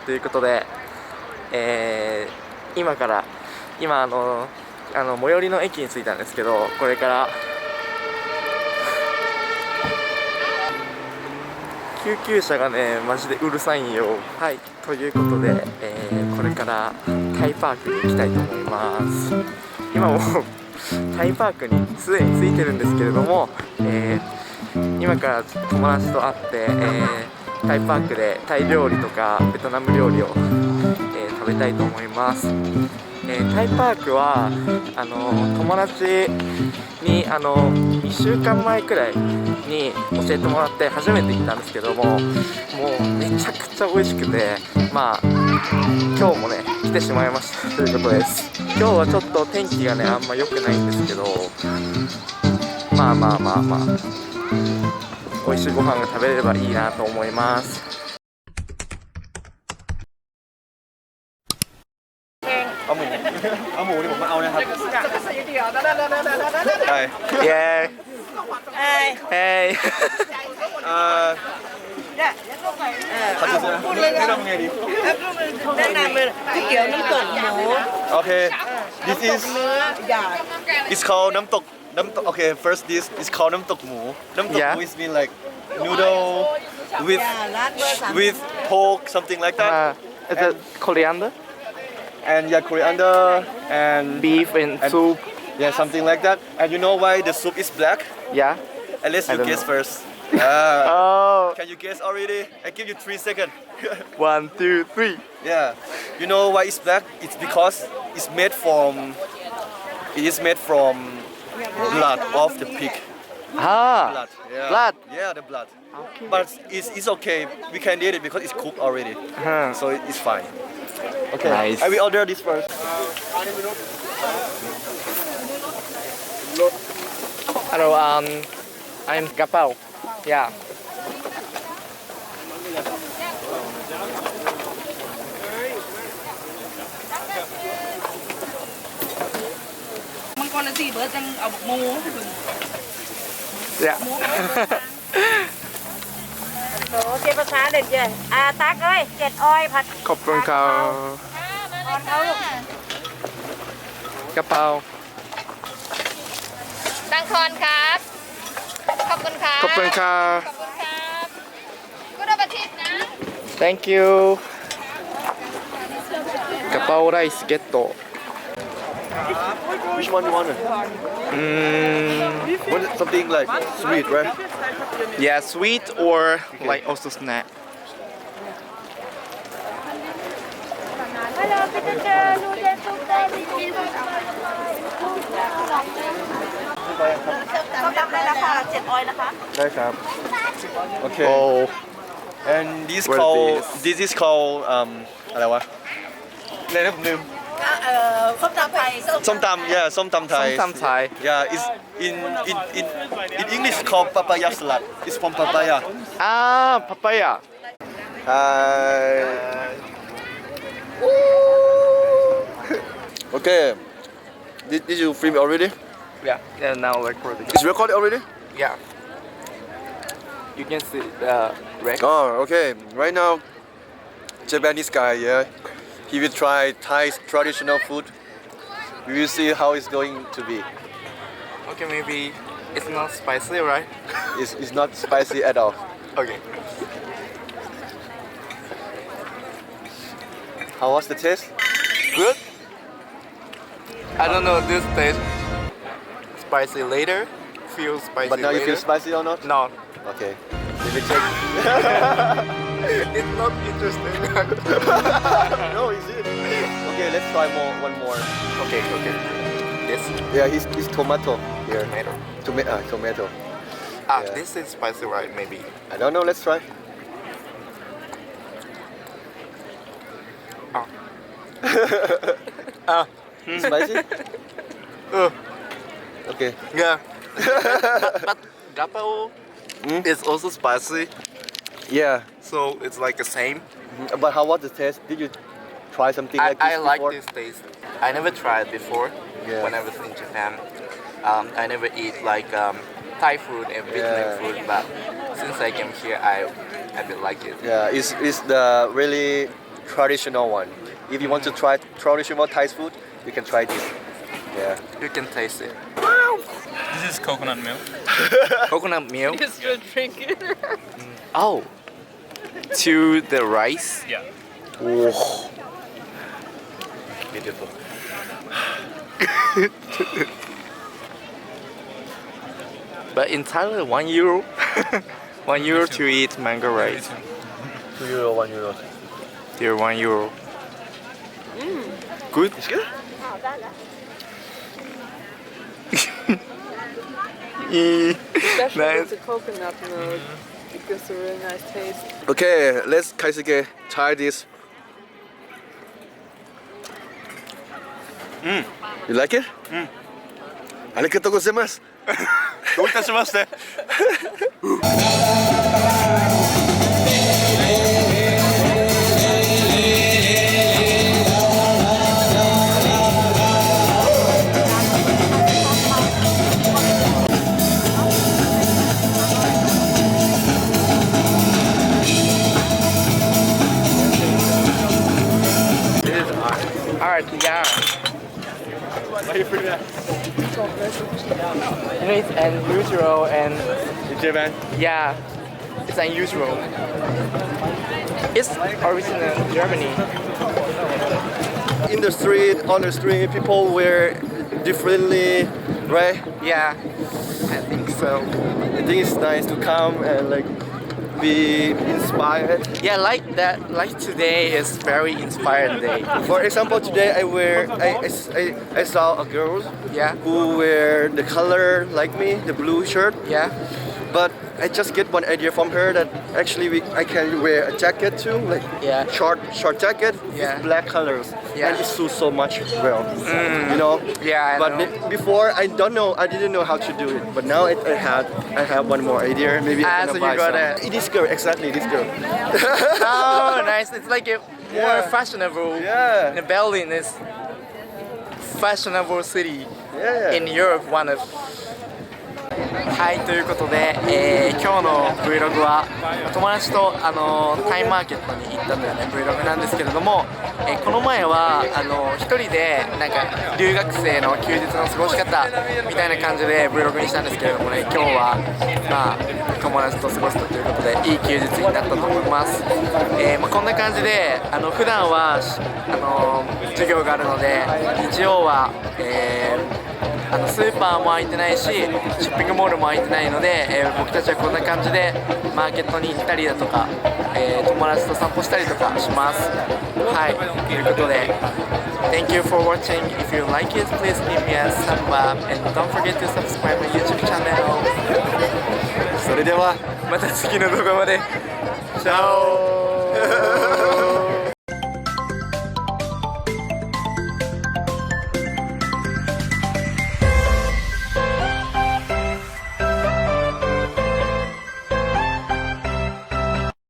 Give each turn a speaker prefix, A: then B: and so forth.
A: ということで、今最寄りの駅に着いたんですけど、これから救急車がねマジでうるさいんよ。はい、ということで、これからタイパークに行きたいと思います。今もタイパークにすでに着いてるんですけれども、今から友達と会って、タイパークでタイ料理とかベトナム料理を、食べたいと思います。タイパークは友達に1週間前くらいに教えてもらって初めて行ったんですけども、もうめちゃくちゃ美味しくて、今日もね来てしまいましたということです。今日はちょっと天気がねあんま良くないんですけど、まあ美味しいご飯が食べれればいいなと思います。
B: เอาหมูนี่ผมมาเอานะครับใช่
A: Yeah. Hey.
B: เขาจะซื้อนี่ทำไงดี
C: แนะนำเลยก๋วยเตี๋ยวน้ำตกหมู
B: โอเค this is
C: เนื้อหยาด
B: it's called น้ำตกokay first this is called น้ำตกหมูน้ำตกหมู is mean like noodle with
C: ร้านเบอร์
B: with pork something like that
A: Is it coriander?
B: and yeah coriander and
A: Beef and soup.
B: yeah something like that and you know why the soup is black
A: Yeah.
B: unless
A: I
B: you
A: don't
B: guess
A: know.
B: first
A: Oh.
B: can you guess already I give you 3 seconds
A: 1, 2, 3.
B: Yeah, you know why it's black? It's because it is made from blood of the pig.
A: Ah.
B: Blood. Yeah.
A: Blood.
B: Yeah, the blood.
A: Okay.
B: But it's okay. We can eat it because it's cooked already,
A: Huh.
B: so it's fine. Okay.
A: Nice.
B: I will order this first.
A: Hello. I'm Gapao. Yeah.
C: มันคนละสี่เบอร์จังเอาหมู
A: Yeah.
D: โอ้เจ็ดภาษาเด็ดเจตักเอ้ยเจ็ดอ้อยผัด
A: ขอบคุณครับ
D: ตอนเขาลูก
A: กระเป๋า
E: ตังทอนครับ ขอบคุณครับ
A: ขอบคุณครับ
E: ขอบคุณครับกุณอาทิตย์นะ
A: Thank you กระเป๋าไรซ์เก็ตโต
B: Which one you want? Want something like sweet, right?
A: Yeah, sweet or like also snack.
D: ฮัลโหลพี่จะเจอดูเจนซุปได้พี่กินส้มตำได้ราคาเจ็ดอ้อยนะคะ
B: ได้ครับ Okay.
A: Oh,
B: And this
A: What is
B: called
A: this?
B: this is called อะไรวะอะไรนะผมลืม
C: ส้มตำไทย
B: ส้มตำ yeah ส้มตำไทย
A: ส้มตำไทย
B: yeah it's in English called papaya salad it's from papaya
A: ah, papaya.
B: Okay did you film already
A: Yeah, now recording.
B: it's recorded already
A: Yeah. You can see the rec.
B: oh okay right now Japanese guy yeah he will try Thai traditional food we will see how it's going to be
A: Okay, maybe it's not spicy, right?
B: it's not spicy at all
A: Okay.
B: how was the taste
A: Good. I don't know this taste spicy later. Feel spicy
B: but now
A: later.
B: you feel spicy or not
A: No.
B: okay let me check
A: It's not interesting.
B: no is it okay let's try one more
A: Okay. This
B: yeah it's tomato here
A: tomato.
B: tomato
A: Ah,
B: Yeah.
A: this is spicy, right? Maybe.
B: I don't know let's try
A: Ah.
B: spicy okay
A: Yeah. but Gapao is also spicy,
B: yeah
A: so it's like the same.
B: but how was the taste did you try something like this
A: I like
B: before?
A: this taste. I never tried before
B: Yeah.
A: when I was in Japan. I never eat like Thai food and Vietnamese
B: Yeah.
A: food, but since I came here, I will like it.
B: Yeah, it's the really traditional one. If you want to try traditional Thai food, you can try this. Yeah.
A: You can taste it.
F: This is coconut milk.
A: Coconut milk.
C: Just to drink it.
A: Oh. To the rice.
F: Yeah.
A: Oh.
B: Beautiful.
A: But in Thailand, €1. €1 to eat mango rice.
B: €2, €1.
A: Here, €1. Good.
B: It's good.
C: Especially
A: Nice.
C: with the coconut milk. It gives a really nice taste.
B: Okay, let's KEISUKE try this. You like it? ありがとうございます。
F: どういたしまして。
A: Art, yeah.
F: Why you put that?
A: You know, it's unusual and
F: In Japan.
A: yeah, it's unusual. It's original in Germany.
B: In the street, on the street, people wear differently, right?
A: Yeah, I think so.
B: I think it's nice to come and like be inspired.
A: Yeah, like that. Like today is very inspiring day.
B: For example, today I saw a girl
A: Yeah,
B: who wear the color like me, the blue shirt.
A: yeah,
B: But I just get one idea from her that actually I can wear a jacket too, like
A: Yeah.
B: short jacket
A: Yeah.
B: with black colors,
A: Yeah.
B: and it suits so much well. You know.
A: yeah. I
B: But
A: know.
B: before I didn't know how to do it. But now I have one more idea. Maybe I'm
A: So
B: gonna
A: you
B: buy
A: got
B: some. This girl, exactly this girl.
A: Oh, nice. It's like a more
B: Yeah.
A: fashionable.
B: Yeah.
A: And Berlin is fashionable city
B: Yeah.
A: in Europe, one of. はい、ということで、今日の Vlog は友達とタイマーケットに行ったというね Vlog なんですけれども、この前は一人でなんか留学生の休日の過ごし方みたいな感じで Vlog にしたんですけれどもね、今日はまあ友達と過ごしたということでいい休日になったと思います。こんな感じで普段は授業があるので日曜は、スーパーも開いてないしショッピングモールも開いてないので、僕たちはこんな感じでマーケットに行ったりだとか、友達と散歩したりとかします。はい、ということで Thank you for watching. If you like it, please give me a thumb up and don't forget to subscribe my YouTube channel. それではまた次の動画まで。チャオ